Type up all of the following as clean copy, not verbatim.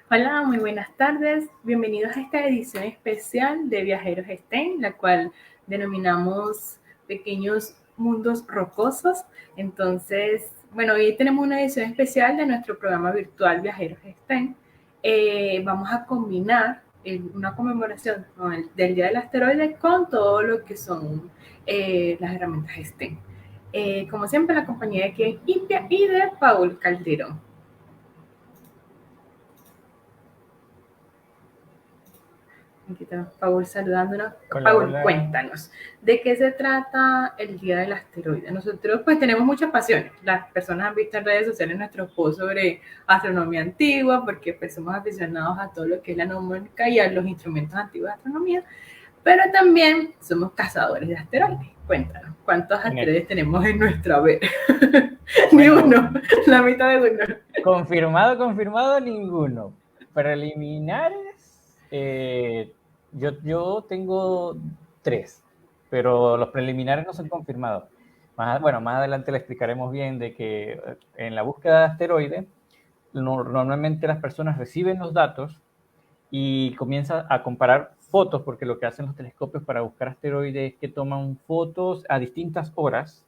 Hola, muy buenas tardes. Bienvenidos a esta edición especial de Viajeros STEM, la cual denominamos Pequeños Mundos Rocosos. Entonces, bueno, hoy tenemos una edición especial de nuestro programa virtual Viajeros STEM. Vamos a combinar una conmemoración del Día del Asteroide con todo lo que son las herramientas STEM. Como siempre, la compañía de Kevin Impia y de Paul Calderón. Aquí tenemos a Paul saludándonos. Hola, Paul, hola. cuéntanos, ¿de qué se trata el Día del Asteroide? Nosotros pues tenemos muchas pasiones. Las personas han visto en redes sociales nuestros posts sobre astronomía antigua, porque pues somos aficionados a todo lo que es la numérica y a los instrumentos antiguos de astronomía, pero también somos cazadores de asteroides. Cuéntanos, ¿cuántos En e- asteroides tenemos en nuestro haber? Ni Bueno, uno, la mitad de uno. confirmado ninguno. Preliminares, yo tengo tres, pero los preliminares no son confirmados. Más adelante le explicaremos bien de que en la búsqueda de asteroides, normalmente las personas reciben los datos y comienzan a comparar fotos, porque lo que hacen los telescopios para buscar asteroides es que toman fotos a distintas horas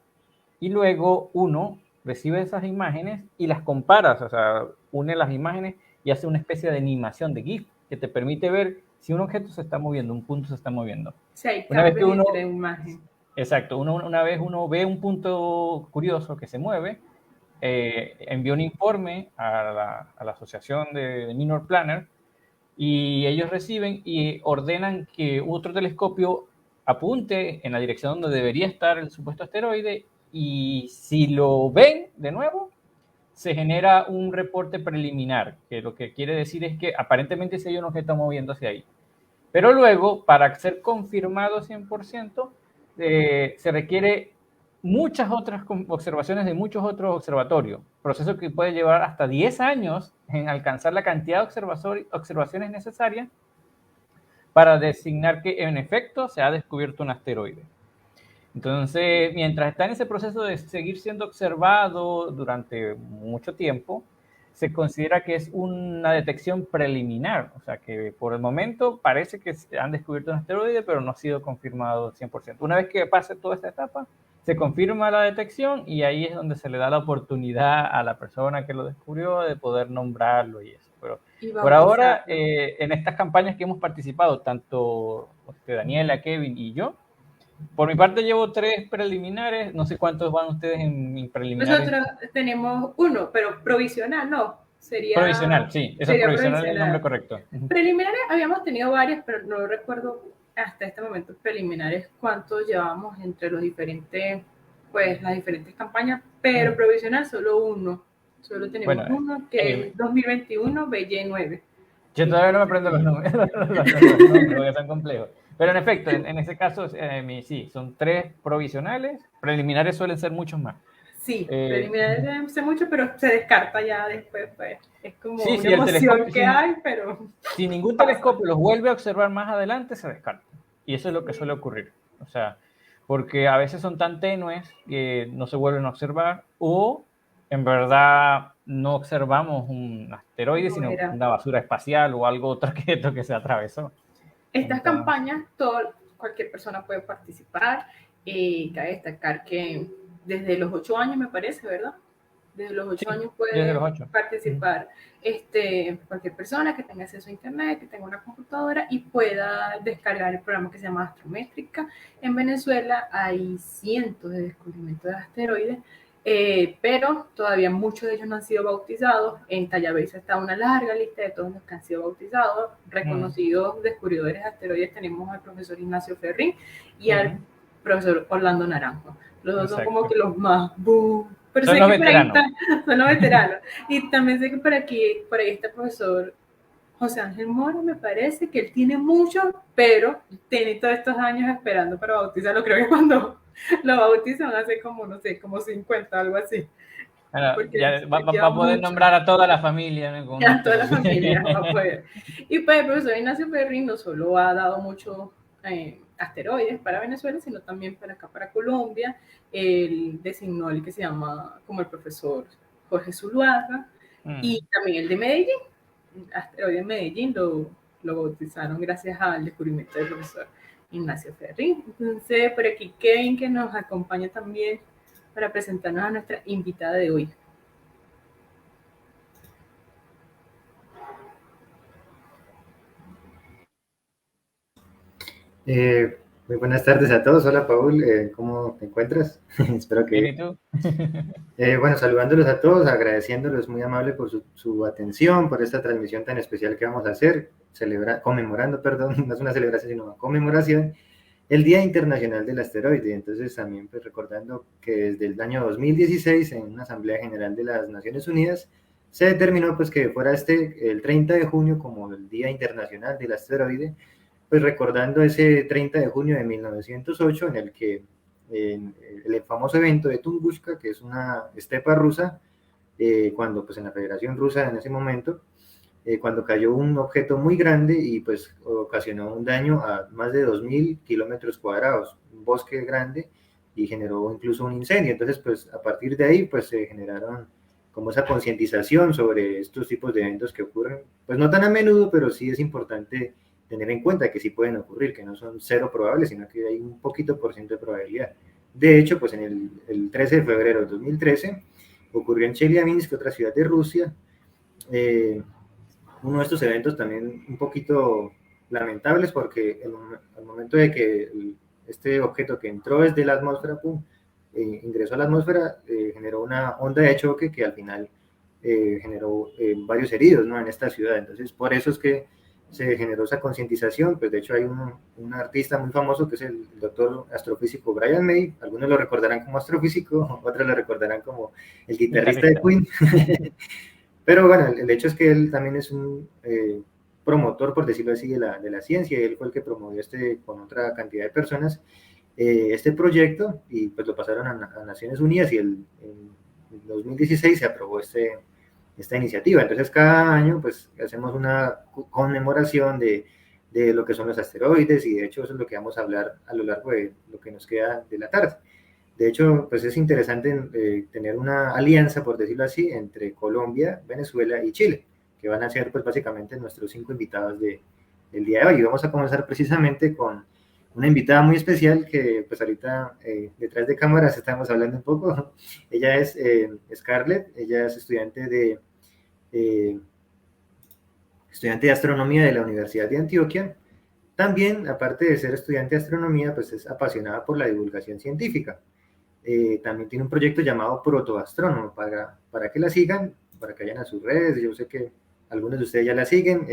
y luego uno recibe esas imágenes y las comparas, o sea, une las imágenes y hace una especie de animación de GIF que te permite ver si un objeto se está moviendo, un punto se está moviendo. Si hay Una vez que cambios uno, entre imagen. exacto, una vez uno ve un punto curioso que se mueve, envía un informe a la asociación de Minor Planner y ellos reciben y ordenan que otro telescopio apunte en la dirección donde debería estar el supuesto asteroide y si lo ven de nuevo, se genera un reporte preliminar, que lo que quiere decir es que aparentemente sí hay un objeto moviendo hacia ahí. Pero luego, para ser confirmado 100%, se requiere muchas otras observaciones de muchos otros observatorios, proceso que puede llevar hasta 10 años en alcanzar la cantidad de observaciones necesarias para designar que en efecto se ha descubierto un asteroide. Entonces, mientras está en ese proceso de seguir siendo observado durante mucho tiempo, se considera que es una detección preliminar, o sea que por el momento parece que han descubierto un asteroide, pero no ha sido confirmado 100%. Una vez que pase toda esta etapa, se confirma la detección y ahí es donde se le da la oportunidad a la persona que lo descubrió de poder nombrarlo y eso. Pero Y por ahora, bautizarlo. en estas campañas que hemos participado, tanto Daniela, Kevin y yo, por mi parte llevo tres preliminares, no sé cuántos van ustedes en preliminares. Nosotros tenemos uno, pero provisional no, Provisional, sí, eso es sería provisional el nombre provisional. correcto. Uh-huh. Preliminares habíamos tenido varios, pero no recuerdo hasta este momento preliminares cuántos llevamos entre los diferentes, pues las diferentes campañas, pero provisional solo uno. Solo tenemos Bueno, uno que es 2021 BY9. yo Y todavía no me ese aprendo los, sería. números, los nombres porque son complejos. Pero en efecto, en ese caso, sí, son tres provisionales, preliminares suelen ser muchos más. Sí, Eh, preliminares sé mucho, pero se descarta ya después, pues. Es como sí, una sí, el emoción telescopio, que hay, pero si ningún pasa. telescopio los vuelve a observar más adelante, se descarta. Y eso es lo que suele ocurrir. O sea, porque a veces son tan tenues que no se vuelven a observar o en verdad no observamos un asteroide, No sino era. una basura espacial o algo otro que se atravesó. Estas Entonces, campañas, cualquier persona puede participar. Cabe destacar que desde los 8 años, me parece, ¿verdad? Desde los 8 sí, años desde los puede 8. participar cualquier persona que tenga acceso a internet, que tenga una computadora y pueda descargar el programa que se llama Astrométrica. En Venezuela hay cientos de descubrimientos de asteroides, pero todavía muchos de ellos no han sido bautizados. En Tallabesa está una larga lista de todos los que han sido bautizados. Reconocidos descubridores de asteroides tenemos al profesor Ignacio Ferrín y al profesor Orlando Naranjo. Los dos son como Exacto. que los más boom. Pero Son sé los que por ahí veteranos. está, son los veteranos. Y también sé que por ahí está el profesor José Ángel Mora, me parece que él tiene mucho, pero tiene todos estos años esperando para bautizarlo. Creo que cuando lo bautizan hace como, no sé, como 50, algo así. Bueno, Porque ya él va lleva a poder mucho, nombrar a toda la familia, ¿no? Con un ya toda la asteroide. familia va a poder. Y pues el profesor Ignacio Ferri no solo ha dado muchos asteroides para Venezuela, sino también para acá, para Colombia. Él designó el que se llama como el profesor Jorge Zuluaga y también el de Medellín. asteroide en Medellín lo bautizaron gracias al descubrimiento del profesor Ignacio Ferri. Entonces, por aquí Kevin, que nos acompaña también para presentarnos a nuestra invitada de hoy. Muy buenas tardes a todos. Hola, Paul. ¿Cómo te encuentras? Espero que... Bien, ¿y tú? Bueno, saludándolos a todos, agradeciéndolos muy amable por su atención, por esta transmisión tan especial que vamos a hacer, conmemorando, perdón, no es una celebración, sino una conmemoración, el Día Internacional del Asteroide. Entonces, también pues, recordando que desde el año 2016, en una Asamblea General de las Naciones Unidas, se determinó pues, que fuera el 30 de junio como el Día Internacional del Asteroide, pues recordando ese 30 de junio de 1908 en el que el famoso evento de Tunguska, que es una estepa rusa, cuando pues en la Federación Rusa en ese momento, cuando cayó un objeto muy grande y pues ocasionó un daño a más de 2.000 kilómetros cuadrados, un bosque grande, y generó incluso un incendio. Entonces pues a partir de ahí pues se generaron como esa concientización sobre estos tipos de eventos que ocurren, pues no tan a menudo, pero sí es importante tener en cuenta que sí pueden ocurrir, que no son cero probables, sino que hay un poquito por ciento de probabilidad. De hecho, pues en el 13 de febrero de 2013 ocurrió en Chelyabinsk, otra ciudad de Rusia, uno de estos eventos también un poquito lamentables porque al momento de que este objeto que entró desde la atmósfera, ingresó a la atmósfera, generó una onda de choque que al final generó varios heridos, ¿no? En esta ciudad. Entonces, por eso es que se generó esa concientización. Pues de hecho hay un artista muy famoso que es el doctor astrofísico Brian May. Algunos lo recordarán como astrofísico, otros lo recordarán como el guitarrista de Queen. Pero bueno, el hecho es que él también es un promotor, por decirlo así, de la ciencia. Él fue el que promovió con otra cantidad de personas este proyecto, y pues lo pasaron a Naciones Unidas, y en 2016 se aprobó esta iniciativa. Entonces cada año pues hacemos una conmemoración de lo que son los asteroides, y de hecho eso es lo que vamos a hablar a lo largo de lo que nos queda de la tarde. De hecho, pues es interesante tener una alianza, por decirlo así, entre Colombia, Venezuela y Chile, que van a ser pues básicamente nuestros 5 invitados del día de hoy. Y vamos a comenzar precisamente con una invitada muy especial que pues ahorita detrás de cámaras estamos hablando un poco. Ella es Scarlett, ella es estudiante de astronomía de la Universidad de Antioquia. También, aparte de ser estudiante de astronomía, pues es apasionada por la divulgación científica. También tiene un proyecto llamado Protoastrónomo para que la sigan, para que vayan a sus redes. Yo sé que algunos de ustedes ya la siguen.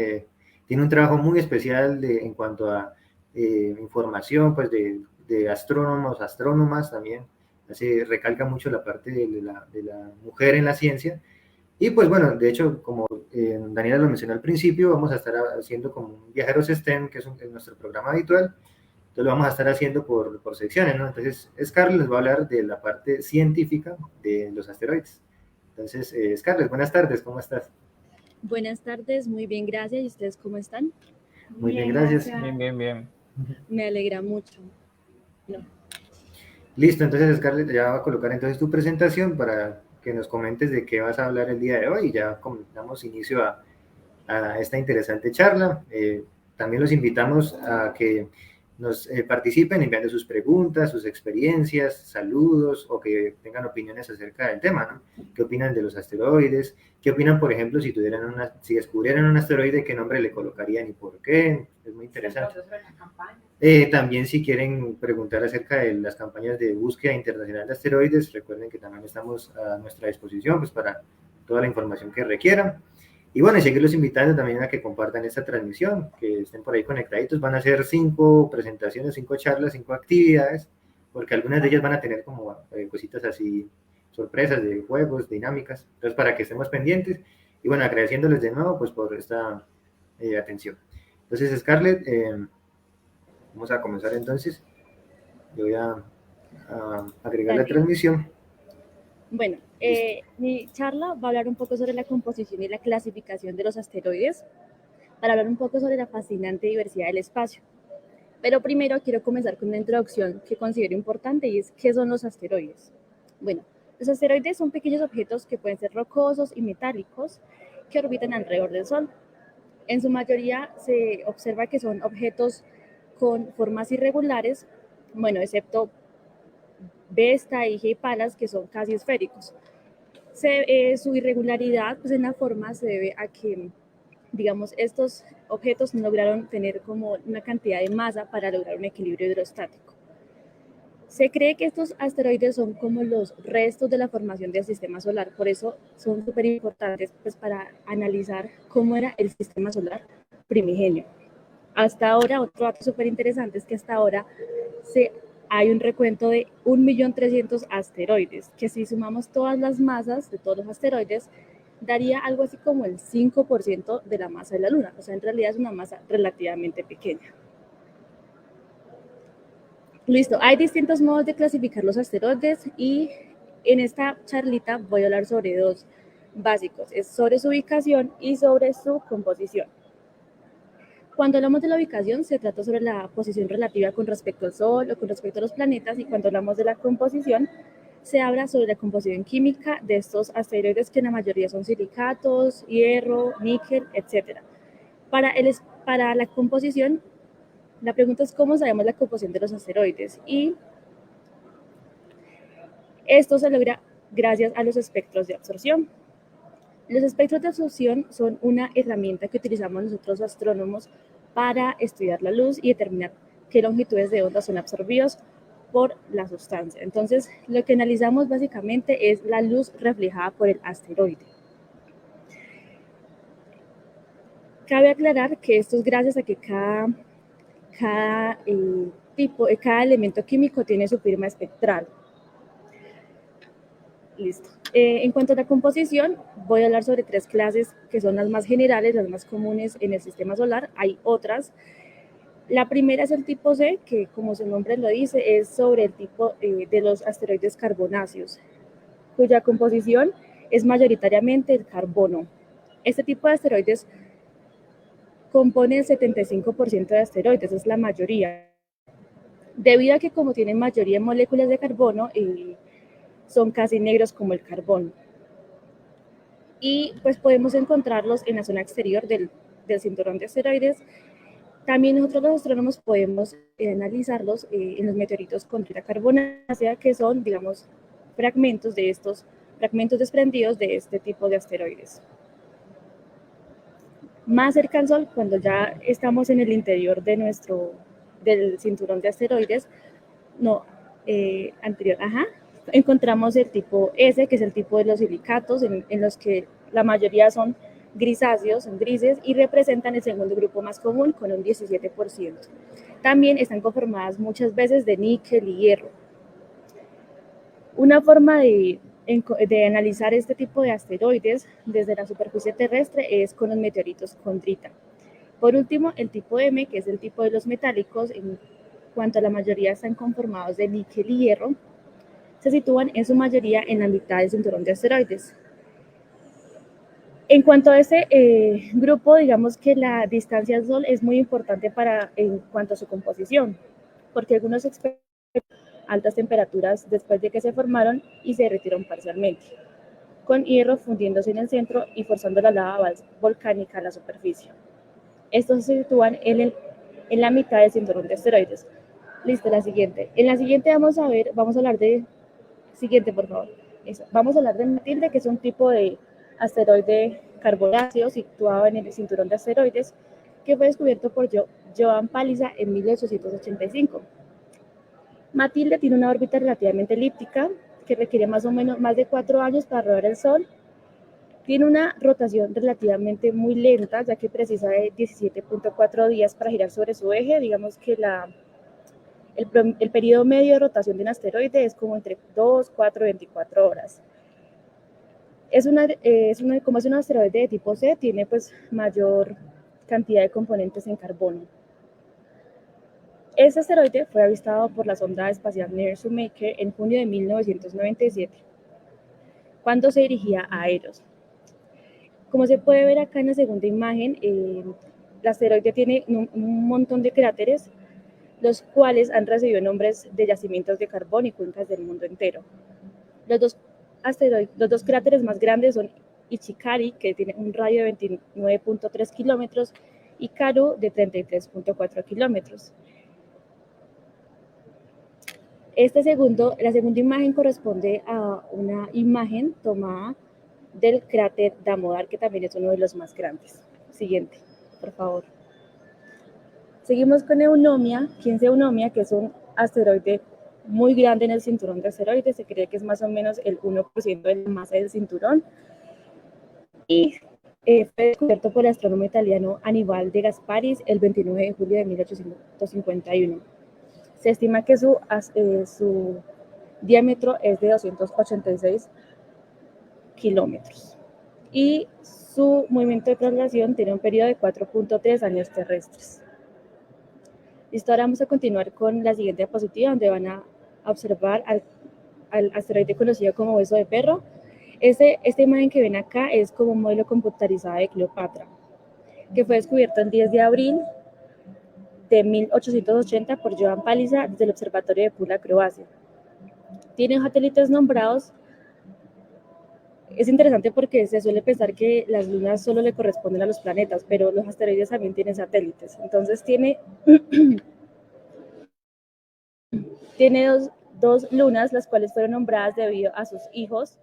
Tiene un trabajo muy especial en cuanto a información pues de astrónomos, astrónomas también. Así recalca mucho la parte de la mujer en la ciencia. Y pues bueno, de hecho, como Daniela lo mencionó al principio, vamos a estar haciendo como un Viajeros STEM, que es nuestro programa habitual. Entonces lo vamos a estar haciendo por secciones, ¿no? Entonces, Scarlett nos va a hablar de la parte científica de los asteroides. Entonces, Scarlett, buenas tardes, ¿cómo estás? Buenas tardes, muy bien, gracias. ¿Y ustedes cómo están? Muy bien, gracias. Bien. Me alegra mucho. No. Listo, entonces Scarlett, ya va a colocar entonces tu presentación para que nos comentes de qué vas a hablar el día de hoy, y ya damos inicio a esta interesante charla. También los invitamos a que nos participen enviando sus preguntas, sus experiencias, saludos, o que tengan opiniones acerca del tema, ¿no? ¿Qué opinan de los asteroides? ¿Qué opinan, por ejemplo, si descubrieran un asteroide, qué nombre le colocarían y por qué? Es muy interesante. También si quieren preguntar acerca de las campañas de búsqueda internacional de asteroides, recuerden que también estamos a nuestra disposición pues, para toda la información que requieran. Y bueno, y seguirlos invitando también a que compartan esta transmisión, que estén por ahí conectaditos. Van a ser 5 presentaciones, 5 charlas, 5 actividades, porque algunas de ellas van a tener como cositas así, sorpresas de juegos, dinámicas. Entonces, para que estemos pendientes. Y bueno, agradeciéndoles de nuevo pues por esta atención. Entonces, Scarlett, vamos a comenzar entonces. Yo voy a agregar la transmisión. Bueno, mi charla va a hablar un poco sobre la composición y la clasificación de los asteroides, para hablar un poco sobre la fascinante diversidad del espacio. Pero primero quiero comenzar con una introducción que considero importante, y es ¿qué son los asteroides? Bueno, los asteroides son pequeños objetos que pueden ser rocosos y metálicos que orbitan alrededor del Sol. En su mayoría se observa que son objetos con formas irregulares, bueno, excepto Vesta, Ige y Palas, que son casi esféricos. Su irregularidad pues, en la forma se debe a que, digamos, estos objetos no lograron tener como una cantidad de masa para lograr un equilibrio hidrostático. Se cree que estos asteroides son como los restos de la formación del sistema solar, por eso son súper importantes pues, para analizar cómo era el sistema solar primigenio. Hasta ahora, otro dato súper interesante es que hasta ahora hay un recuento de 1.300.000 asteroides, que si sumamos todas las masas de todos los asteroides, daría algo así como el 5% de la masa de la Luna. O sea, en realidad es una masa relativamente pequeña. Listo, hay distintos modos de clasificar los asteroides y en esta charlita voy a hablar sobre dos básicos, es sobre su ubicación y sobre su composición. Cuando hablamos de la ubicación, se trata sobre la posición relativa con respecto al Sol o con respecto a los planetas, y cuando hablamos de la composición, se habla sobre la composición química de estos asteroides, que en la mayoría son silicatos, hierro, níquel, etc. Para la composición, la pregunta es cómo sabemos la composición de los asteroides, y esto se logra gracias a los espectros de absorción. Los espectros de absorción son una herramienta que utilizamos nosotros astrónomos para estudiar la luz y determinar qué longitudes de onda son absorbidos por la sustancia. Entonces, lo que analizamos básicamente es la luz reflejada por el asteroide. Cabe aclarar que esto es gracias a que cada elemento químico tiene su firma espectral. Listo. En cuanto a la composición, voy a hablar sobre tres clases que son las más generales, las más comunes en el sistema solar. Hay otras. La primera es el tipo C, que como su nombre lo dice, es sobre el tipo de los asteroides carbonáceos, cuya composición es mayoritariamente el carbono. Este tipo de asteroides compone el 75% de asteroides, es la mayoría. Debido a que como tienen mayoría moléculas de carbono, son casi negros como el carbón. Y pues podemos encontrarlos en la zona exterior del cinturón de asteroides. También nosotros los astrónomos podemos analizarlos en los meteoritos con condrita carbonácea, que son, digamos, fragmentos desprendidos de este tipo de asteroides. Más cerca al Sol, cuando ya estamos en el interior del cinturón de asteroides, encontramos el tipo S, que es el tipo de los silicatos, en los que la mayoría son grisáceos, son grises, y representan el segundo grupo más común con un 17%. También están conformadas muchas veces de níquel y hierro. Una forma de analizar este tipo de asteroides desde la superficie terrestre es con los meteoritos condrita. Por último, el tipo M, que es el tipo de los metálicos, en cuanto a la mayoría están conformados de níquel y hierro, se sitúan en su mayoría en la mitad del cinturón de asteroides. En cuanto a este grupo, digamos que la distancia al Sol es muy importante en cuanto a su composición, porque algunos experimentan altas temperaturas después de que se formaron y se derritieron parcialmente, con hierro fundiéndose en el centro y forzando la lava volcánica a la superficie. Estos se sitúan en la mitad del cinturón de asteroides. Listo, la siguiente. En la siguiente vamos a hablar de... Siguiente, por favor. Vamos a hablar de Matilde, que es un tipo de asteroide carbonáceo situado en el cinturón de asteroides, que fue descubierto por Joan Palisa en 1885. Matilde tiene una órbita relativamente elíptica, que requiere más o menos más de 4 años para rodear el Sol. Tiene una rotación relativamente muy lenta, ya que precisa de 17.4 días para girar sobre su eje. Digamos que el periodo medio de rotación de un asteroide es como entre 2, 4 y 24 horas. Como es un asteroide de tipo C, tiene pues mayor cantidad de componentes en carbono. Este asteroide fue avistado por la sonda espacial Near Shoemaker en junio de 1997, cuando se dirigía a Eros. Como se puede ver acá en la segunda imagen, el asteroide tiene un montón de cráteres, los cuales han recibido nombres de yacimientos de carbón y cuencas del mundo entero. Los dos cráteres más grandes son Ichikari, que tiene un radio de 29.3 kilómetros, y Karu, de 33.4 kilómetros. La segunda imagen corresponde a una imagen tomada del cráter Damodar, que también es uno de los más grandes. Siguiente, por favor. Seguimos con Eunomia, 15 Eunomia, que es un asteroide muy grande en el cinturón de asteroides. Se cree que es más o menos el 1% de la masa del cinturón. Y fue descubierto por el astrónomo italiano Annibale de Gasparis el 29 de julio de 1851. Se estima que su diámetro es de 286 kilómetros y su movimiento de traslación tiene un periodo de 4.3 años terrestres. Listo, ahora vamos a continuar con la siguiente diapositiva, donde van a observar al asteroide conocido como hueso de perro. Esta imagen que ven acá es como un modelo computarizado de Cleopatra, que fue descubierto el 10 de abril de 1880 por Jovan Palisa desde el Observatorio de Pula, Croacia. Tiene satélites nombrados. Es interesante porque se suele pensar que las lunas solo le corresponden a los planetas, pero los asteroides también tienen satélites. Entonces tiene dos lunas, las cuales fueron nombradas debido a sus hijos,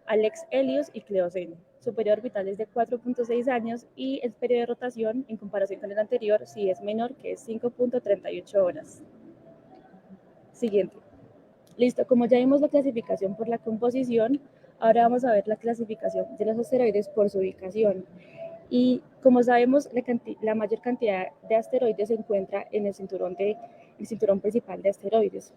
Alex Helios y Cleocene. Su periodo orbital es de 4.6 años y el periodo de rotación, en comparación con el anterior, sí es menor, que es 5.38 horas. Siguiente. Listo, como ya vimos la clasificación por la composición, ahora vamos a ver la clasificación de los asteroides por su ubicación. Y como sabemos, la mayor cantidad de asteroides se encuentra en el cinturón principal de asteroides.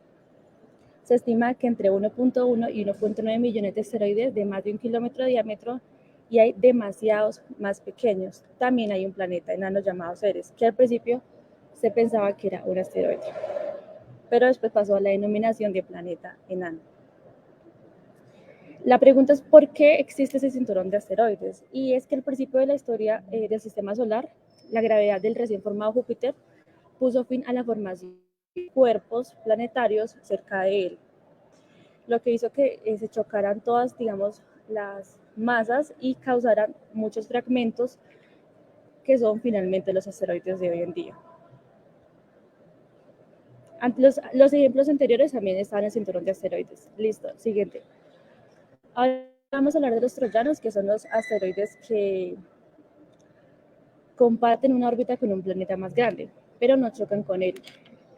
Se estima que entre 1.1 y 1.9 millones de asteroides de más de 1 kilómetro de diámetro, y hay demasiados más pequeños. También hay un planeta enano llamado Ceres, que al principio se pensaba que era un asteroide, pero después pasó a la denominación de planeta enano. La pregunta es ¿por qué existe ese cinturón de asteroides? Y es que al principio de la historia del sistema solar, la gravedad del recién formado Júpiter puso fin a la formación de cuerpos planetarios cerca de él, lo que hizo que se chocaran todas, digamos, las masas y causaran muchos fragmentos que son finalmente los asteroides de hoy en día. Los ejemplos anteriores también estaban en el cinturón de asteroides. Listo, siguiente. Ahora vamos a hablar de los troyanos, que son los asteroides que comparten una órbita con un planeta más grande, pero no chocan con él.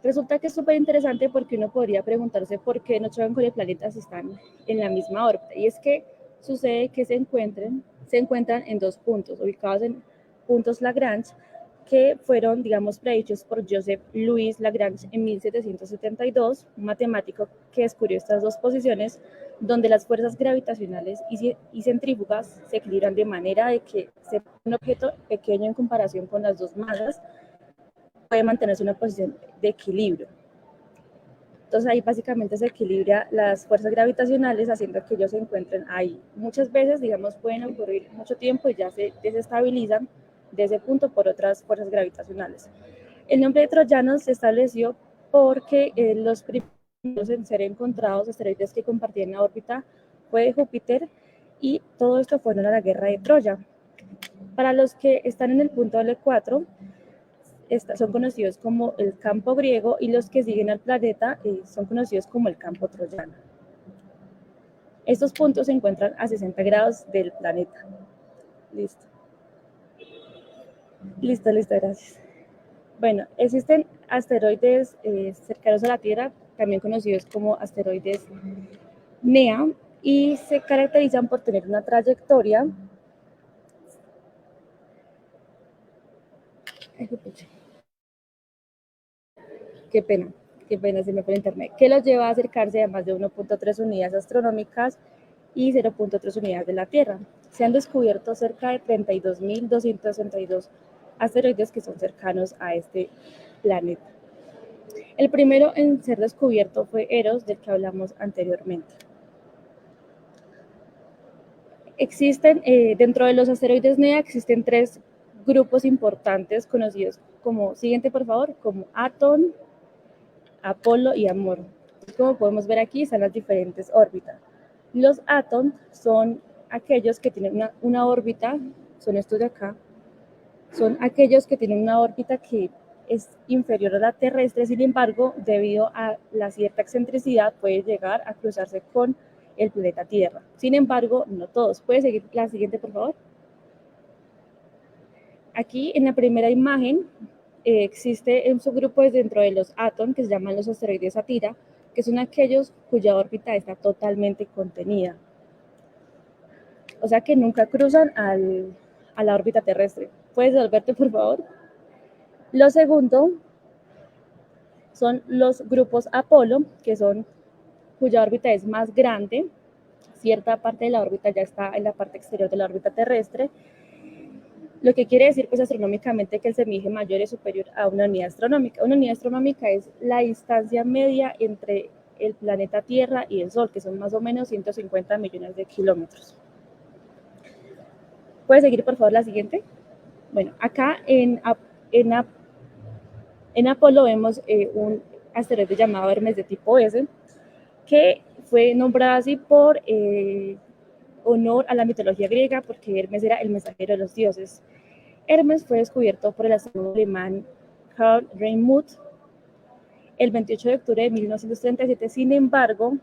Resulta que es súper interesante porque uno podría preguntarse por qué no chocan con el planeta si están en la misma órbita. Y es que sucede que se encuentran en dos puntos, ubicados en puntos Lagrange, que fueron, digamos, predichos por Joseph Louis Lagrange en 1772, un matemático que descubrió estas dos posiciones, donde las fuerzas gravitacionales y centrífugas se equilibran de manera de que un objeto pequeño en comparación con las dos masas puede mantenerse en una posición de equilibrio. Entonces ahí básicamente se equilibra las fuerzas gravitacionales haciendo que ellos se encuentren ahí. Muchas veces, digamos, pueden ocurrir mucho tiempo y ya se desestabilizan de ese punto por otras fuerzas gravitacionales. El nombre de troyanos se estableció porque los primeros en ser encontrados asteroides que compartían la órbita fue Júpiter, y todo esto fueron a la guerra de Troya. Para los que están en el punto L4, son conocidos como el campo griego, y los que siguen al planeta son conocidos como el campo troyano. Estos puntos se encuentran a 60 grados del planeta. Listo, gracias. Bueno, existen asteroides cercanos a la Tierra, también conocidos como asteroides NEA, y se caracterizan por tener una trayectoria qué pena, se me fue el internet, que los lleva a acercarse a más de 1.3 unidades astronómicas y 0.3 unidades de la Tierra. Se han descubierto cerca de 32.262 asteroides que son cercanos a este planeta. El primero en ser descubierto fue Eros, del que hablamos anteriormente. Existen, dentro de los asteroides NEA, existen tres grupos importantes conocidos como, siguiente por favor, como Atón, Apolo y Amor. Como podemos ver aquí, están las diferentes órbitas. Los Atón son aquellos que tienen una órbita, son estos de acá, son aquellos que tienen una órbita que es inferior a la terrestre, sin embargo, debido a la cierta excentricidad, puede llegar a cruzarse con el planeta Tierra. Sin embargo, no todos. ¿Puede seguir la siguiente, por favor? Aquí, en la primera imagen, existe un subgrupo dentro de los ATOM, que se llaman los asteroides Satira, que son aquellos cuya órbita está totalmente contenida. O sea que nunca cruzan a la órbita terrestre. ¿Puedes volverte, por favor? Lo segundo son los grupos Apolo, que son cuya órbita es más grande. Cierta parte de la órbita ya está en la parte exterior de la órbita terrestre, lo que quiere decir pues astronómicamente que el semieje mayor es superior a una unidad astronómica. Una unidad astronómica es la distancia media entre el planeta Tierra y el Sol, que son más o menos 150 millones de kilómetros. ¿Puedes seguir por favor la siguiente? Bueno, acá en Apolo vemos un asteroide llamado Hermes de tipo S, que fue nombrado así por honor a la mitología griega, porque Hermes era el mensajero de los dioses. Hermes fue descubierto por el astrónomo alemán Karl Reinmuth el 28 de octubre de 1937. Sin embargo,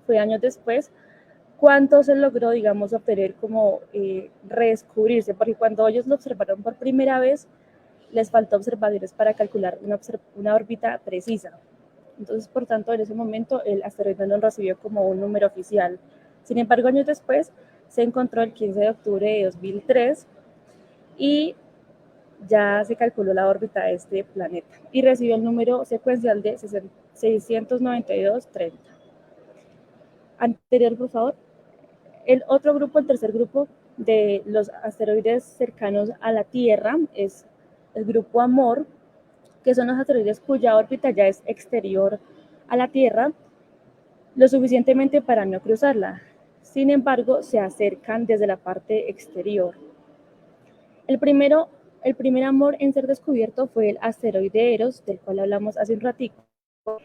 fue años después cuando se logró, digamos, obtener como redescubrirse, porque cuando ellos lo observaron por primera vez, les faltó observaciones para calcular una órbita precisa. Entonces, por tanto, en ese momento el asteroide no lo recibió como un número oficial. Sin embargo, años después se encontró el 15 de octubre de 2003 y ya se calculó la órbita de este planeta y recibió el número secuencial de 692.30. Anterior, por favor. El otro grupo, el tercer grupo de los asteroides cercanos a la Tierra es el grupo Amor, que son los asteroides cuya órbita ya es exterior a la Tierra, lo suficientemente para no cruzarla. Sin embargo, se acercan desde la parte exterior. El primer amor en ser descubierto fue el asteroide Eros, del cual hablamos hace un ratito.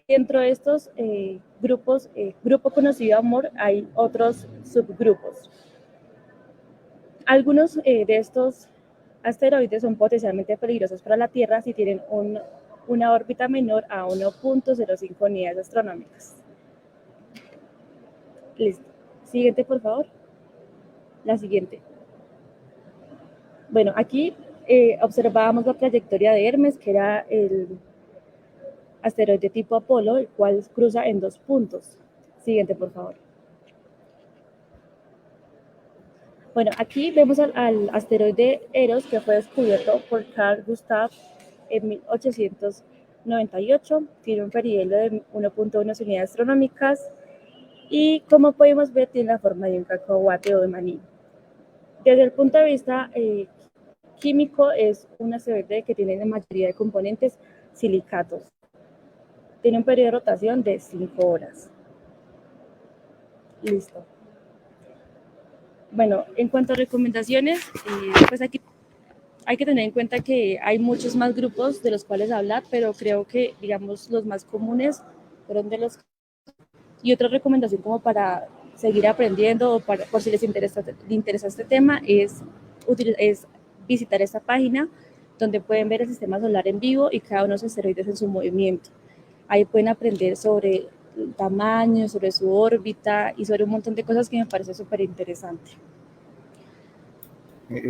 Dentro de estos grupos, grupo conocido Amor, hay otros subgrupos. Algunos de estos asteroides son potencialmente peligrosos para la Tierra si tienen una órbita menor a 1.05 unidades astronómicas. Listo. Siguiente, por favor. La siguiente. Bueno, aquí observábamos la trayectoria de Hermes, que era el asteroide tipo Apolo, el cual cruza en 2 puntos. Siguiente, por favor. Bueno, aquí vemos al asteroide Eros, que fue descubierto por Carl Gustav en 1898. Tiene un periodo de 1.1 unidades astronómicas y, como podemos ver, tiene la forma de un cacahuate o de maní. Desde el punto de vista químico, es un asteroide que tiene la mayoría de componentes silicatos. Tiene un periodo de rotación de 5 horas. Listo. Bueno, en cuanto a recomendaciones, pues aquí hay que tener en cuenta que hay muchos más grupos de los cuales hablar, pero creo que, digamos, los más comunes fueron de los... Y otra recomendación como para seguir aprendiendo o por si les interesa este tema es visitar esta página donde pueden ver el sistema solar en vivo y cada uno de los asteroides en su movimiento. Ahí pueden aprender sobre el tamaño, sobre su órbita y sobre un montón de cosas que me parece súper interesante.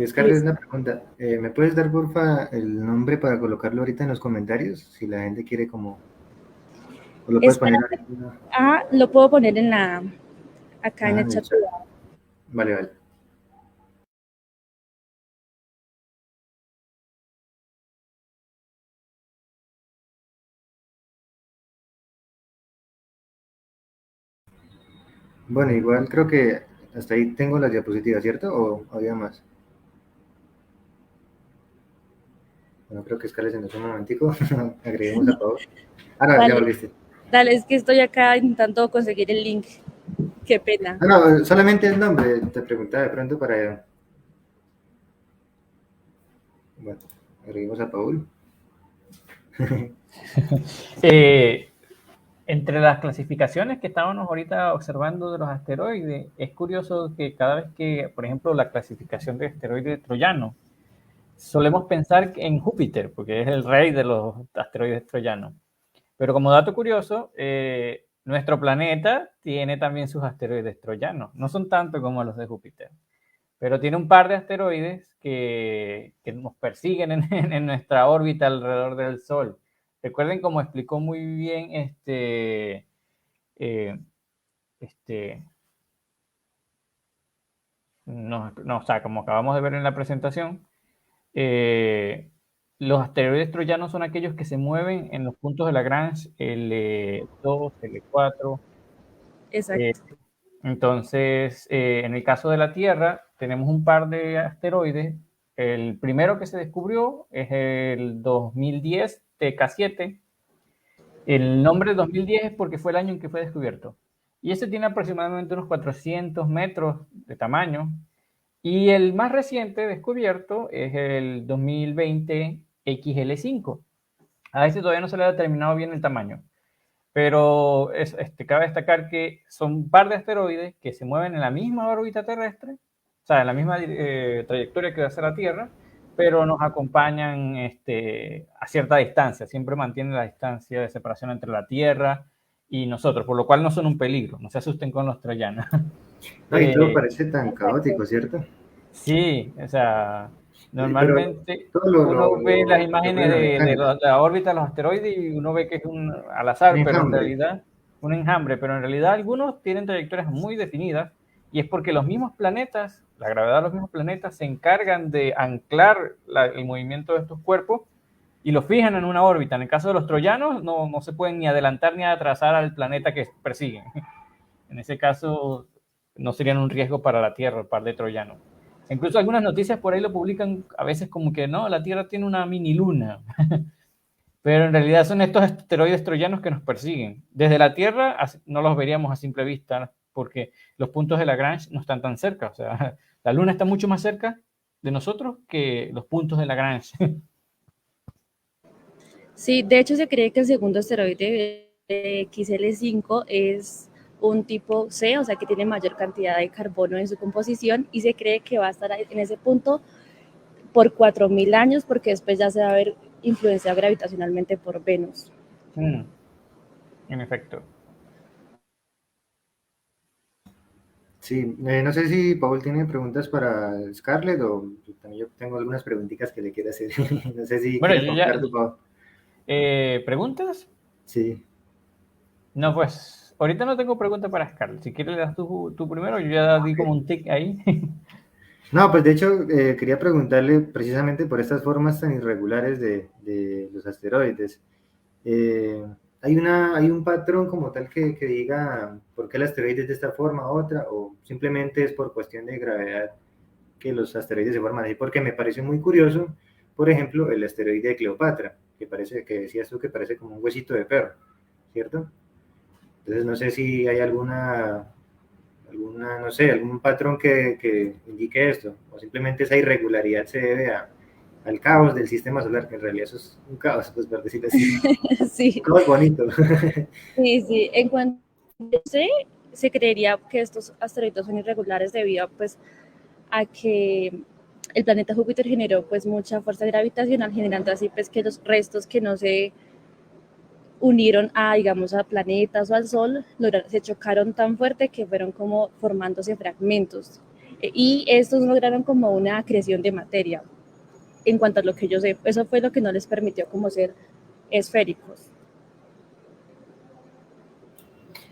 Scarlett, una pregunta. ¿Me puedes dar, porfa, el nombre para colocarlo ahorita en los comentarios? Si la gente quiere como... ¿O lo puedes poner ahorita? Lo puedo poner acá en el chat. Vale, vale. Bueno, igual creo que hasta ahí tengo las diapositivas, ¿cierto? ¿O había más? Bueno, creo que Scarlett se nos fue un momentico. Agreguemos a Pau. No, ya volviste. Dale, es que estoy acá intentando conseguir el link. Qué pena. No, solamente el nombre. Te preguntaba de pronto para... Bueno, agreguemos a Paul. Entre las clasificaciones que estábamos ahorita observando de los asteroides, es curioso que cada vez que, por ejemplo, la clasificación de asteroide troyano, solemos pensar en Júpiter, porque es el rey de los asteroides troyanos. Pero como dato curioso, nuestro planeta tiene también sus asteroides troyanos. No son tanto como los de Júpiter, pero tiene un par de asteroides que nos persiguen en nuestra órbita alrededor del Sol. Recuerden, como explicó muy bien eh, este, o sea, como acabamos de ver en la presentación, los asteroides troyanos son aquellos que se mueven en los puntos de Lagrange L2, L4. Exacto. Entonces, en el caso de la Tierra, tenemos un par de asteroides. El primero que se descubrió es el 2010, TK7. El nombre 2010 es porque fue el año en que fue descubierto. Y ese tiene aproximadamente unos 400 metros de tamaño. Y el más reciente descubierto es el 2020 XL5. A este todavía no se le ha determinado bien el tamaño. Pero cabe destacar que son un par de asteroides que se mueven en la misma órbita terrestre, o sea, en la misma trayectoria que va a hacer la Tierra, pero nos acompañan a cierta distancia, siempre mantienen la distancia de separación entre la Tierra y nosotros, por lo cual no son un peligro, no se asusten con los troyanos. No, y todo parece tan Exacto. caótico, ¿cierto? Sí, o sea, Pero normalmente todo uno ve las lo imágenes ponen a de mecánica, la órbita de los asteroides y uno ve que es un al un azar, pero en enjambre. realidad un enjambre, pero en realidad algunos tienen trayectorias muy definidas y es porque los mismos planetas, la gravedad de los mismos planetas se encargan de anclar el movimiento de estos cuerpos y los fijan en una órbita. En el caso de los troyanos no se pueden ni adelantar ni atrasar al planeta que persiguen. En ese caso no serían un riesgo para la Tierra, el par de troyanos. Incluso algunas noticias por ahí lo publican a veces como que no, la Tierra tiene una mini luna, pero en realidad son estos asteroides troyanos que nos persiguen. Desde la Tierra no los veríamos a simple vista porque los puntos de Lagrange no están tan cerca, o sea, la luna está mucho más cerca de nosotros que los puntos de Lagrange. Sí, de hecho se cree que el segundo asteroide XL5 es un tipo C, o sea que tiene mayor cantidad de carbono en su composición y se cree que va a estar en ese punto por 4.000 años porque después ya se va a ver influenciado gravitacionalmente por Venus. En efecto. Sí, no sé si Paul tiene preguntas para Scarlett o también yo tengo algunas preguntitas que le quiero hacer. No sé si Bueno, quieres comentar tu, Paul. ¿Preguntas? Sí. No, pues ahorita no tengo pregunta para Scarlett. Si quieres le das tú primero, yo ya di como Okay. un tic ahí. No, pues de hecho quería preguntarle precisamente por estas formas tan irregulares de los asteroides. Eh, ¿Hay un patrón como tal que diga por qué el asteroide es de esta forma u otra o simplemente es por cuestión de gravedad que los asteroides se forman así? Porque me pareció muy curioso, por ejemplo, el asteroide de Cleopatra, que decías tú que parece como un huesito de perro, ¿cierto? Entonces no sé si hay no sé, algún patrón que indique esto, o simplemente esa irregularidad se debe al caos del sistema solar, que en realidad eso es un caos, pues por decirlo así. Sí, Caos bonito. sí, sí. En cuanto a se creería que estos asteroides son irregulares debido pues, a que el planeta Júpiter generó pues mucha fuerza gravitacional, generando así pues que los restos que no se unieron a, digamos, a planetas o al Sol, se chocaron tan fuerte que fueron como formándose fragmentos. Y estos lograron como una acreción de materia. En cuanto a lo que yo sé, eso fue lo que no les permitió como ser esféricos.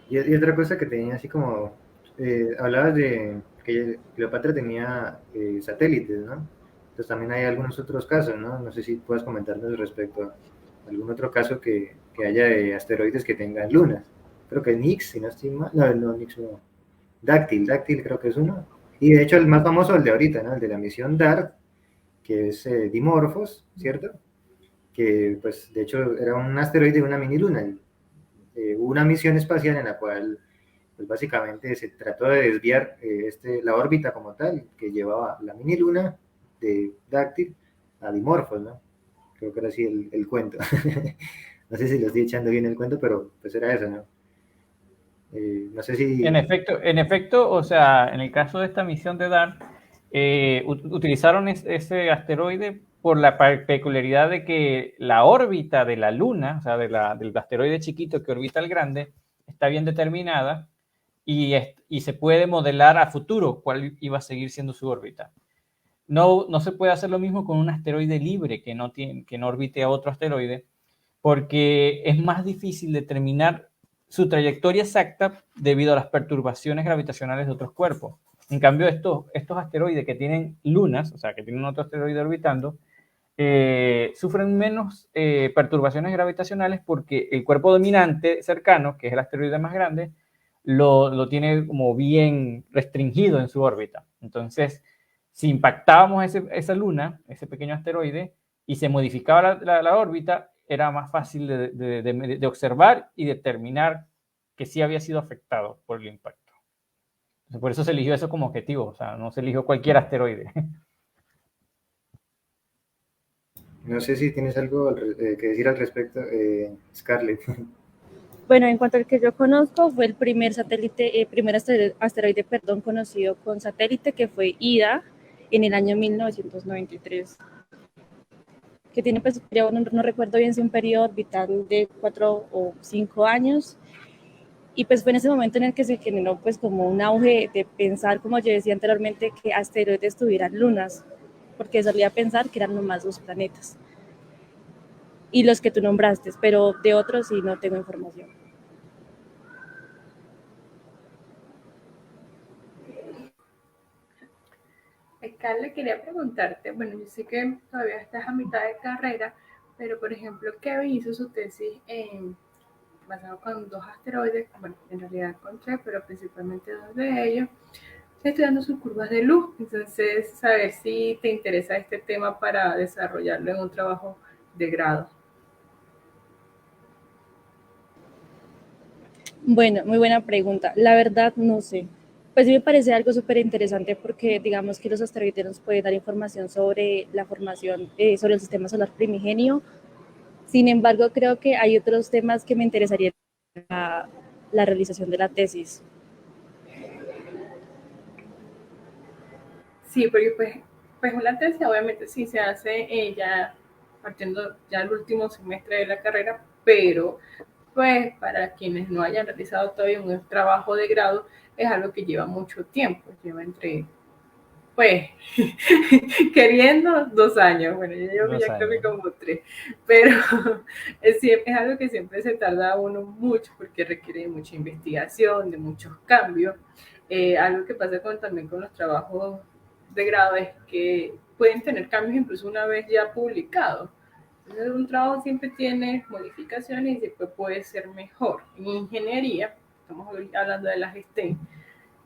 Y otra cosa que tenía así como, hablabas de que Cleopatra tenía satélites, ¿no? Entonces también hay algunos otros casos, ¿no? No sé si puedas comentarnos respecto a algún otro caso que haya de asteroides que tengan lunas. Creo que Nix, si no estoy mal, no, Nix no. Dáctil creo que es uno. Y de hecho el más famoso, el de ahorita, ¿no? El de la misión DART, que es Dimorphos, ¿cierto? Que pues de hecho era un asteroide de una mini luna. Y, hubo una misión espacial en la cual pues básicamente se trató de desviar la órbita como tal, que llevaba la mini luna de Dáctil a Dimorphos, ¿no? Creo que era así el cuento. No sé si lo estoy echando bien el cuento, pero pues era eso, ¿no? No sé si... En efecto, o sea, en el caso de esta misión de DART, utilizaron ese asteroide por la peculiaridad de que la órbita de la Luna, o sea, del asteroide chiquito que orbita el grande, está bien determinada y se puede modelar a futuro cuál iba a seguir siendo su órbita. No se puede hacer lo mismo con un asteroide libre que no orbite a otro asteroide, porque es más difícil determinar su trayectoria exacta debido a las perturbaciones gravitacionales de otros cuerpos. En cambio, estos asteroides que tienen lunas, o sea, que tienen otro asteroide orbitando, sufren menos perturbaciones gravitacionales porque el cuerpo dominante cercano, que es el asteroide más grande, lo tiene como bien restringido en su órbita. Entonces, si impactábamos esa luna, ese pequeño asteroide, y se modificaba la órbita, era más fácil de observar y determinar que sí había sido afectado por el impacto. Entonces, por eso se eligió eso como objetivo, o sea, no se eligió cualquier asteroide. No sé si tienes algo que decir al respecto, Scarlett. Bueno, en cuanto al que yo conozco, fue el primer satélite, primer asteroide, perdón, conocido con satélite, que fue Ida en el año 1993, que tiene, pues, no recuerdo bien si un periodo orbital de 4 o 5 años, y pues fue en ese momento en el que se generó pues como un auge de pensar, como yo decía anteriormente, que asteroides tuvieran lunas, porque solía pensar que eran nomás los planetas, y los que tú nombraste, pero de otros sí no tengo información. Carla, quería preguntarte, bueno, yo sé que todavía estás a mitad de carrera, pero por ejemplo, Kevin hizo su tesis basado con dos asteroides, bueno, en realidad con tres, pero principalmente dos de ellos, estudiando sus curvas de luz. Entonces, saber si te interesa este tema para desarrollarlo en un trabajo de grado. Bueno, muy buena pregunta. La verdad, no sé. Pues sí me parece algo súper interesante porque digamos que los asteroides nos pueden dar información sobre la formación, sobre el sistema solar primigenio. Sin embargo, creo que hay otros temas que me interesaría la realización de la tesis. Sí, porque pues una tesis obviamente sí se hace ya partiendo ya el último semestre de la carrera, pero pues para quienes no hayan realizado todavía un trabajo de grado, es algo que lleva mucho tiempo, lleva entre, pues, queriendo 2 años, bueno, yo llevo Dos ya creo que años. como 3, pero es algo que siempre se tarda uno mucho porque requiere de mucha investigación, de muchos cambios. Algo que pasa también con los trabajos de grado es que pueden tener cambios incluso una vez ya publicados. Entonces, un trabajo siempre tiene modificaciones y siempre puede ser mejor. En ingeniería, estamos hablando de las STEM,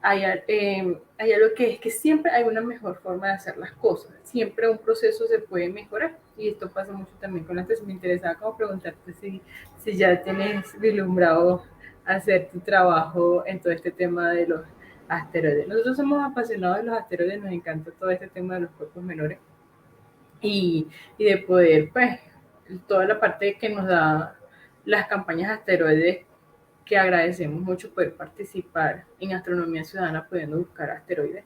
hay algo que es que siempre hay una mejor forma de hacer las cosas. Siempre un proceso se puede mejorar. Y esto pasa mucho también con la tesis. Me interesaba como preguntarte si ya tienes vislumbrado hacer tu trabajo en todo este tema de los asteroides. Nosotros somos apasionados de los asteroides, nos encanta todo este tema de los cuerpos menores y de poder, pues, toda la parte que nos da las campañas asteroides, que agradecemos mucho poder participar en Astronomía Ciudadana pudiendo buscar asteroides.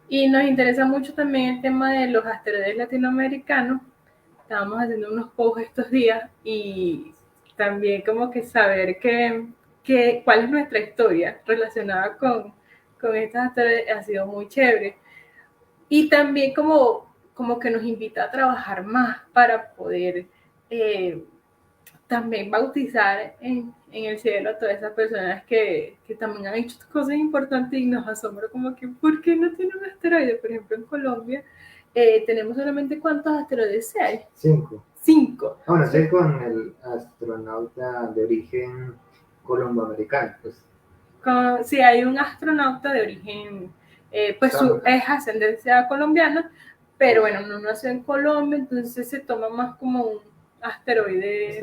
Y nos interesa mucho también el tema de los asteroides latinoamericanos. Estábamos haciendo unos posts estos días y también como que saber cuál es nuestra historia relacionada con estos asteroides ha sido muy chévere. Y también como que nos invita a trabajar más para poder también bautizar en el cielo a todas esas personas que también han hecho cosas importantes y nos asombra como que, ¿por qué no tiene un asteroide? Por ejemplo, en Colombia tenemos solamente ¿cuántos asteroides hay? 5. 5. Bueno, estoy con el astronauta de origen colomboamericano, pues. Sí, hay un astronauta de origen, pues es ascendencia colombiana, pero bueno, no nació en Colombia, entonces se toma más como un asteroide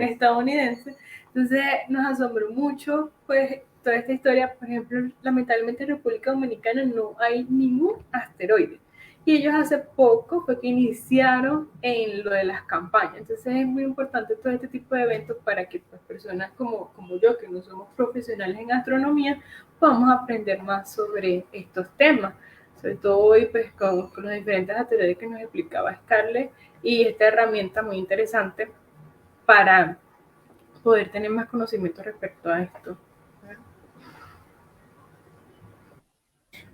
estadounidense. Entonces nos asombró mucho, pues, toda esta historia. Por ejemplo, lamentablemente en República Dominicana no hay ningún asteroide. y ellos hace poco fue que iniciaron en lo de las campañas. Entonces es muy importante todo este tipo de eventos para que pues, personas como yo, que no somos profesionales en astronomía, podamos aprender más sobre estos temas. Sobre todo hoy pues con los diferentes asteroides que nos explicaba Scarlett y esta herramienta muy interesante para poder tener más conocimiento respecto a esto.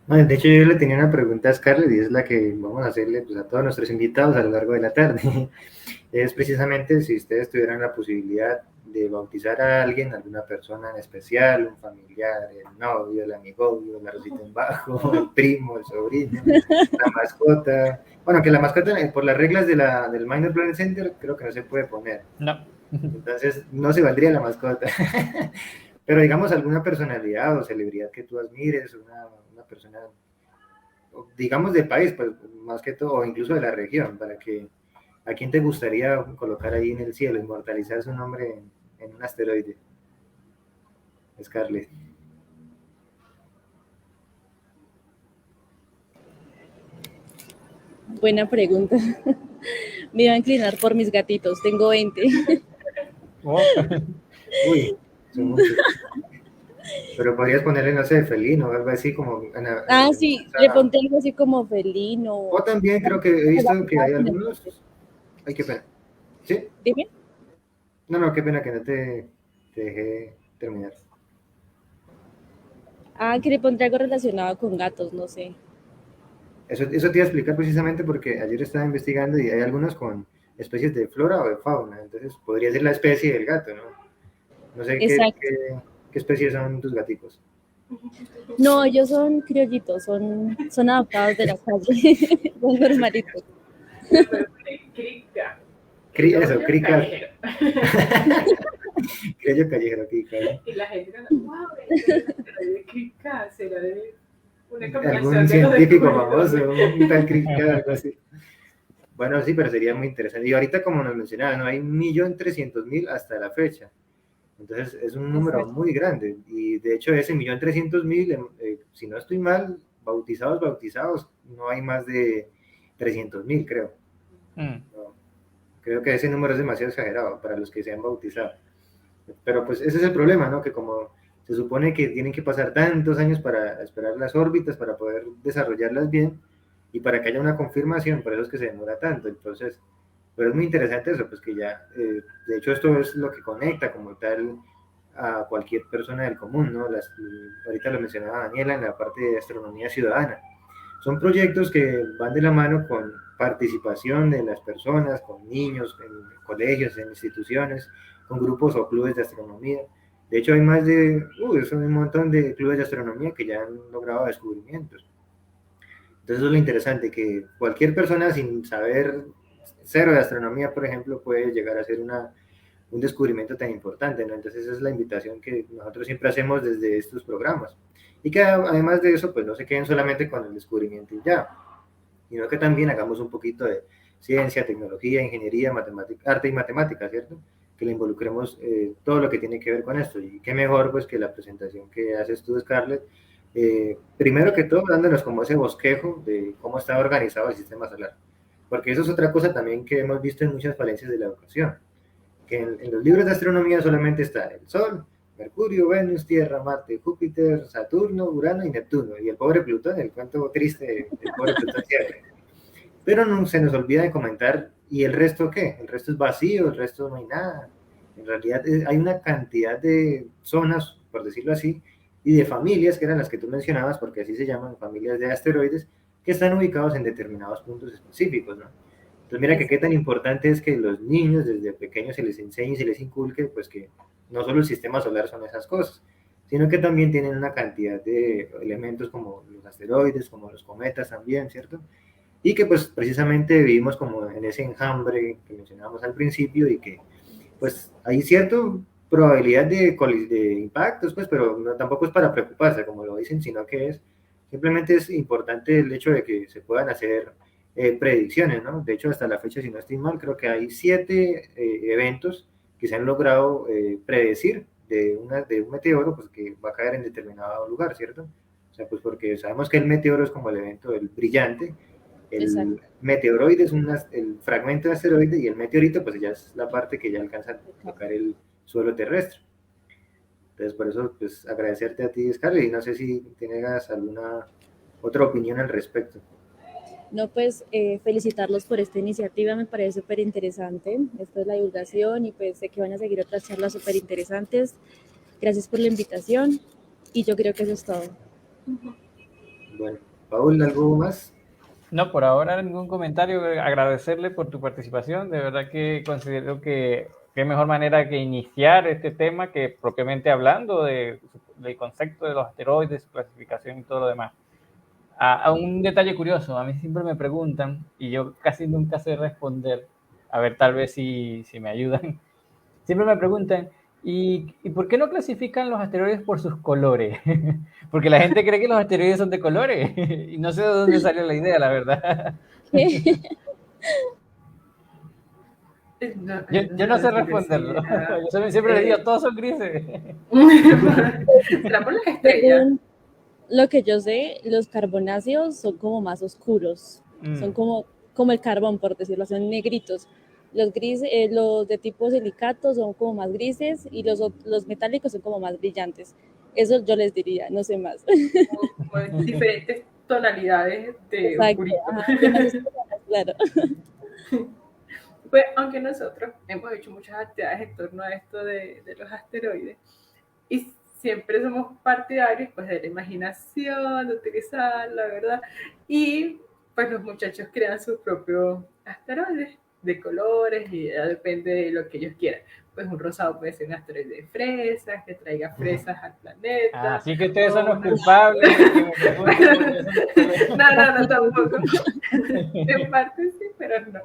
Bueno, de hecho, yo le tenía una pregunta a Scarlett y es la que vamos a hacerle pues, a todos nuestros invitados a lo largo de la tarde. Es precisamente si ustedes tuvieran la posibilidad de bautizar a alguien, alguna persona en especial, un familiar, el novio, el amigovio, la rosita en bajo, el primo, el sobrino, la mascota. Bueno, que la mascota, por las reglas del Minor Planet Center, creo que no se puede poner. No. Entonces, no se valdría la mascota. Pero digamos alguna personalidad o celebridad que tú admires, una persona, digamos del país, pues más que todo, o incluso de la región, para que a quién te gustaría colocar ahí en el cielo, inmortalizar su nombre en un asteroide. Scarlett. Buena pregunta. Me iba a inclinar por mis gatitos, tengo 20. Oh. Uy, son muchos. Pero podrías ponerle, no sé, felino o algo así como... Sí, le pondré algo así como felino. O también creo que he visto que hay algunos... Ay, qué pena. ¿Sí? Dime. No, qué pena que no te dejé terminar. Que le pondré algo relacionado con gatos, no sé. Eso te iba a explicar precisamente porque ayer estaba investigando y hay algunos con especies de flora o de fauna, entonces podría ser la especie del gato, ¿no? No sé qué especies son tus gaticos. No, ellos son criollitos, son adoptados de la calle, son normalitos. Eso, crica. Criollo callejero, crica. Y la gente dice, wow, de crica, será de una combinación algún de científico famoso, un tal crica, algo así. Bueno, sí, pero sería muy interesante. Y ahorita, como nos mencionaba, ¿no? Hay 1.300.000 hasta la fecha. Entonces, es un número muy grande. Y de hecho, ese 1.300.000, si no estoy mal, bautizados, no hay más de 300.000, creo. No, creo que ese número es demasiado exagerado para los que se han bautizado. Pero pues ese es el problema, ¿no? Que como se supone que tienen que pasar tantos años para esperar las órbitas, para poder desarrollarlas bien, y para que haya una confirmación, por eso es que se demora tanto el proceso. Pero es muy interesante eso, pues que ya, de hecho esto es lo que conecta como tal a cualquier persona del común, ¿no? Ahorita lo mencionaba Daniela en la parte de astronomía ciudadana. Son proyectos que van de la mano con participación de las personas, con niños, en colegios, en instituciones, con grupos o clubes de astronomía. De hecho, hay más de, son un montón de clubes de astronomía que ya han logrado descubrimientos. Entonces, eso es lo interesante, que cualquier persona sin saber cero de astronomía, por ejemplo, puede llegar a hacer un descubrimiento tan importante, ¿no? Entonces, esa es la invitación que nosotros siempre hacemos desde estos programas. Y que además de eso, pues no se queden solamente con el descubrimiento y ya, sino que también hagamos un poquito de ciencia, tecnología, ingeniería, matemática, arte y matemática, ¿cierto? Que le involucremos todo lo que tiene que ver con esto. Y qué mejor, pues, que la presentación que haces tú, Scarlett, primero que todo, dándonos como ese bosquejo de cómo está organizado el sistema solar. Porque eso es otra cosa también que hemos visto en muchas falencias de la educación. Que en los libros de astronomía solamente está el Sol, Mercurio, Venus, Tierra, Marte, Júpiter, Saturno, Urano y Neptuno. Y el pobre Plutón, el cuento triste del pobre Plutón siempre. Pero no se nos olvida de comentar, ¿y el resto qué? El resto es vacío, el resto no hay nada. En realidad hay una cantidad de zonas, por decirlo así, y de familias, que eran las que tú mencionabas, porque así se llaman, familias de asteroides, que están ubicados en determinados puntos específicos, ¿no? Entonces mira que qué tan importante es que los niños desde pequeños se les enseñe y se les inculque, pues que no solo el sistema solar son esas cosas, sino que también tienen una cantidad de elementos como los asteroides, como los cometas también, ¿cierto? Y que pues precisamente vivimos como en ese enjambre que mencionábamos al principio y que pues hay cierta probabilidad de impactos, pues, pero no, tampoco es para preocuparse, como lo dicen, sino que simplemente es importante el hecho de que se puedan hacer predicciones, ¿no? De hecho, hasta la fecha, si no estoy mal, creo que hay 7 eventos que se han logrado predecir de un meteoro, pues que va a caer en determinado lugar, ¿cierto? O sea, pues porque sabemos que el meteoro es como el evento del brillante, El Exacto. meteoroide es el fragmento de asteroide y el meteorito pues ya es la parte que ya alcanza a tocar el suelo terrestre. Entonces por eso pues agradecerte a ti, Scarlett, y no sé si tienes alguna otra opinión al respecto. No, pues felicitarlos por esta iniciativa, me parece súper interesante. Esto es la divulgación y pues sé que van a seguir otras charlas súper interesantes. Gracias por la invitación y yo creo que eso es todo. Bueno, Paul, ¿algo más? No, por ahora ningún comentario. Agradecerle por tu participación. De verdad que considero que qué mejor manera que iniciar este tema que propiamente hablando del concepto de los asteroides, su clasificación y todo lo demás. A un detalle curioso, a mí siempre me preguntan y yo casi nunca sé responder. A ver, tal vez si me ayudan. Siempre me preguntan, ¿y por qué no clasifican los asteroides por sus colores? Porque la gente cree que los asteroides son de colores y no sé de dónde salió la idea, la verdad. ¿Qué? No, Yo no no sé sé si responderlo. era, Yo siempre les digo, todos son grises. será por las estrellas. Según lo que yo sé, los carbonáceos son como más oscuros, son como el carbón, por decirlo, son negritos. Los grises, los de tipo silicato son como más grises y los metálicos son como más brillantes. Eso yo les diría, no sé más. Como diferentes tonalidades de Exacto, oscurito. ajá, de más oscuras, claro. Pues, aunque nosotros hemos hecho muchas actividades en torno a esto de los asteroides y siempre somos partidarios pues de la imaginación, de utilizarla, ¿verdad? Y pues los muchachos crean sus propios asteroides de colores y ya depende de lo que ellos quieran. Pues un rosado puede ser un asteroide de fresas, que traiga fresas al planeta, Así que ustedes son o los una... culpables de que me pregunten por qué son de colores. No, tampoco. En parte sí, pero no.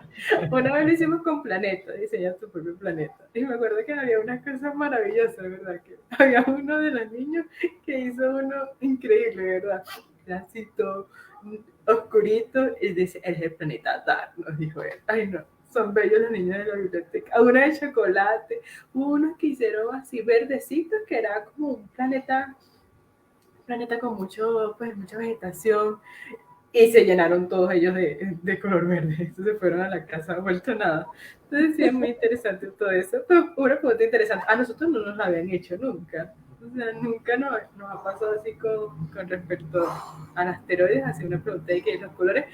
Una vez lo hicimos con Planeta, diseñar tu propio planeta. Y me acuerdo que había unas cosas maravillosas, ¿verdad? Que había uno de los niños que hizo uno increíble, ¿verdad? Era así todo oscurito y dice, es el planeta Dar, nos dijo él. Ay, no, son bellos los niños de la biblioteca. Uno de chocolate, unos que hicieron así verdecitos, que era como un planeta con mucho, pues, mucha vegetación, y se llenaron todos ellos de color verde. Entonces se fueron a la casa, vuelto nada. Entonces sí, es muy interesante todo eso. Pero una pregunta interesante, a nosotros no nos la habían hecho nunca. O sea, nunca nos ha pasado así con respecto al asteroides, así una pregunta de que los colores,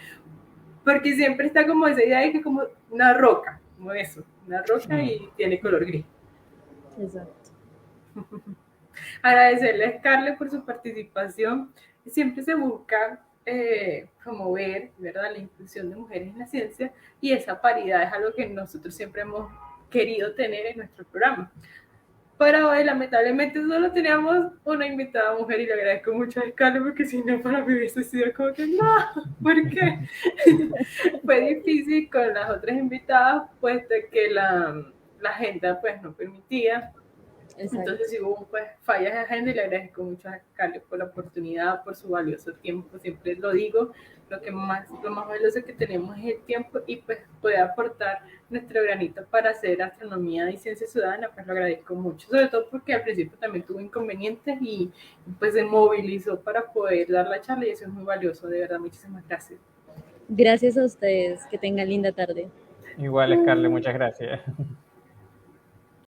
porque siempre está como esa idea de que es como una roca, como eso, una roca y tiene color gris. Exacto. Agradecerle a Scarlett por su participación. Siempre se busca promover, ¿verdad?, la inclusión de mujeres en la ciencia, y esa paridad es algo que nosotros siempre hemos querido tener en nuestro programa. Pero hoy lamentablemente solo teníamos una invitada mujer y le agradezco mucho a Scarlett porque si no para mí hubiese sido como que no, ¿por qué? Fue difícil con las otras invitadas puesto que la agenda pues no permitía. Exacto. Entonces, si hubo pues, fallas de agenda, y le agradezco mucho a Carlos por la oportunidad, por su valioso tiempo. Siempre lo digo, lo más valioso que tenemos es el tiempo, y pues poder aportar nuestro granito para hacer astronomía y ciencia ciudadana, pues lo agradezco mucho. Sobre todo porque al principio también tuvo inconvenientes y pues se movilizó para poder dar la charla, y eso es muy valioso. De verdad, muchísimas gracias. Gracias a ustedes, que tengan linda tarde. Igual, Scarlett, muchas gracias.